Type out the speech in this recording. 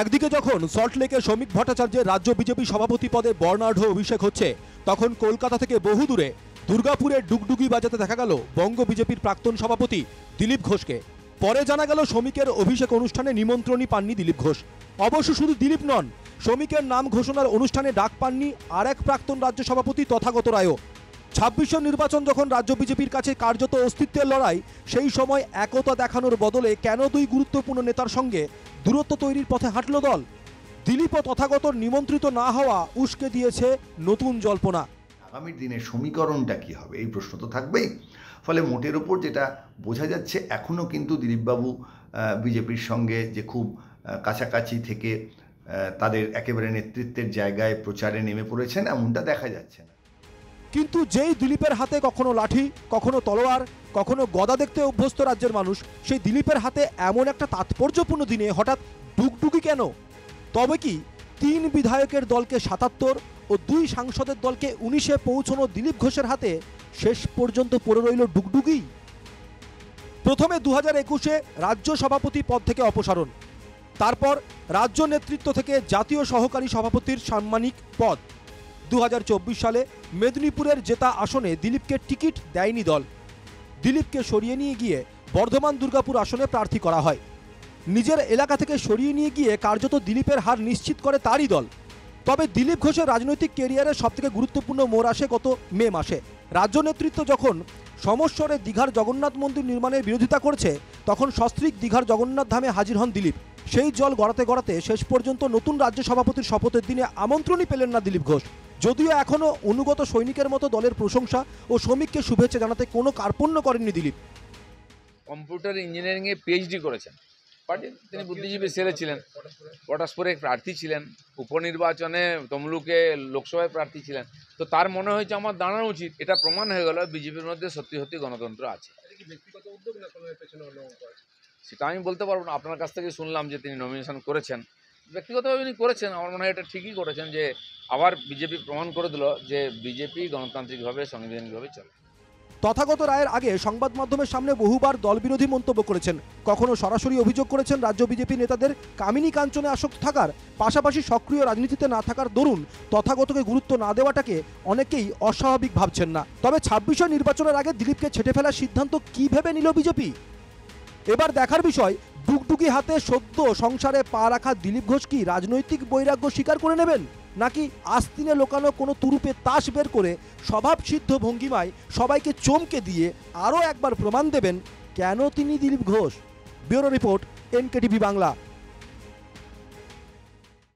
একদিকে যখন সল্টলেকে শ্রমিক ভট্টাচার্যের রাজ্য বিজেপি সভাপতি পদে বর্ণাঢ্য অভিষেক হচ্ছে, তখন কলকাতা থেকে বহু দূরে দুর্গাপুরে ডুগডুগি বাজাতে দেখা গেল বঙ্গ বিজেপির প্রাক্তন সভাপতি দিলীপ ঘোষকে। পরে জানা গেল শ্রমিকের অভিষেক অনুষ্ঠানে নিমন্ত্রণই পাননি দিলীপ ঘোষ। অবশ্য শুধু দিলীপ নন, শ্রমিকের নাম ঘোষণার অনুষ্ঠানে ডাক পাননি আর এক প্রাক্তন রাজ্য সভাপতি তথাগত রায়ও। ২৬ নির্বাচন যখন রাজ্য বিজেপির কাছে কার্যত অস্তিত্বের লড়াই, সেই সময় একতা দেখানোর বদলে কেন দুই গুরুত্বপূর্ণ নেতার সঙ্গে দূরত্ব তৈরির পথে হাঁটল দল? দিলীপ ও তথাগতর নিমন্ত্রিত না হওয়া উস্কে দিয়েছে নতুন জল্পনা। আগামী দিনের সমীকরণটা কী হবে এই প্রশ্ন তো থাকবেই। ফলে মোটের ওপর যেটা বোঝা যাচ্ছে, এখনও কিন্তু দিলীপবাবু বিজেপির সঙ্গে যে খুব কাছাকাছি থেকে তাদের একেবারে নেতৃত্বের জায়গায় প্রচারে নেমে পড়েছেন এমনটা দেখা যাচ্ছে না। কিন্তু যেই দিলীপের হাতে কখনো লাঠি, কখনো তলোয়ার, কখনো গদা দেখতে অভ্যস্ত রাজ্যের মানুষ, সেই দিলীপের হাতে এমন একটা তাৎপর্যপূর্ণ দিনে হঠাৎ ডুগডুগি কেন? তবে কি ৩ বিধায়কের দলকে ৭৭ ও ২ সাংসদের দলকে ১৯-এ পৌঁছানো দিলীপ ঘোষের হাতে শেষ পর্যন্ত পড়ে রইল ডুগডুগি? প্রথমে ২০২১-এ রাজ্য সভাপতি পদ থেকে অপসারণ, তারপর রাজ্য নেতৃত্ব থেকে জাতীয় সহকারী সভাপতির সাম্মানিক পদ। ২০২৪ সালে মেদিনীপুরের জেতা আসনে দিলীপকে টিকিট দেয়নি দল। দিলীপকে সরিয়ে নিয়ে গিয়ে বর্ধমান দুর্গাপুর আসনে প্রার্থী করা হয়। নিজের এলাকা থেকে সরিয়ে নিয়ে গিয়ে কার্যত দিলীপের হার নিশ্চিত করে তারই দল। তবে দিলীপ ঘোষের রাজনৈতিক কেরিয়ারের সবথেকে গুরুত্বপূর্ণ মোড় আসে গত মে মাসে। রাজ্য নেতৃত্ব যখন সমস্বরে দীঘার জগন্নাথ মন্দির নির্মাণের বিরোধিতা করছে, তখন সস্ত্রীক দীঘার জগন্নাথ ধামে হাজির হন দিলীপ। সেই জল গড়াতে গড়াতে শেষ পর্যন্ত নতুন রাজ্য সভাপতির শপথের দিনে আমন্ত্রণই পেলেন না দিলীপ ঘোষ। যদিও এখনও অনুগত সৈনিকের মতো দলের প্রশংসা ও শ্রমিককে শুভেচ্ছা জানাতে কোনো কার্পণ্য করেননি দিলীপ। কম্পিউটার ইঞ্জিনিয়ারিংয়ে পিএইচডি করেছেন। তিনি বুদ্ধিজীবী সেলে ছিলেন, পটাশপুরে প্রার্থী ছিলেন, উপনির্বাচনে তমলুকে লোকসভায় প্রার্থী ছিলেন। তো তার মনে হয়েছে আমার দাঁড়ানো উচিত। এটা প্রমাণ হয়ে গেল বিজেপির মধ্যে সত্যি সত্যি গণতন্ত্র আছে। সেটা আমি বলতে পারবো না, আপনার কাছ থেকে শুনলাম যে তিনি নমিনেশন করেছেন। ব্যক্তিগতভাবে তিনি করেছেন, আমার মনে হয় এটা ঠিকই করেছেন যে আবার বিজেপি প্রমাণ করে দিল যে বিজেপি গণতান্ত্রিকভাবে সাংবিধানিকভাবে চলে। তথাগত রায়ের আগে সংবাদ মাধ্যমের সামনে বহুবার দলবিরোধী মন্তব্য করেছেন। কখনো সরাসরি অভিযোগ করেছেন রাজ্য বিজেপি নেতাদের কামিনী কাঞ্চনে আসক্ত থাকার, পাশাপাশি সক্রিয় রাজনীতিতে না থাকার দরুন তথাগতকে গুরুত্ব না দেওয়াটাকে অনেকেই অস্বাভাবিক ভাবছেন না। তবে ২৬ নির্বাচনের আগে দিলীপকে ছেঁটে ফেলার সিদ্ধান্ত কী ভেবে নিল বিজেপি? এবার দেখার বিষয়, ডুগডুগি হাতে সদ্য সংসারে পা রাখা দিলীপ ঘোষ কি রাজনৈতিক বৈরাগ্য স্বীকার করে নেবেন, নাকি আস্তিনে লোকানো কোনো তুরুপে তাস বের করে স্বভাবসিদ্ধ ভঙ্গিমায় সবাইকে চমকে দিয়ে আরও একবার প্রমাণ দেবেন কেন তিনি Dilip Ghosh? Bureau report, NKTV Bangla.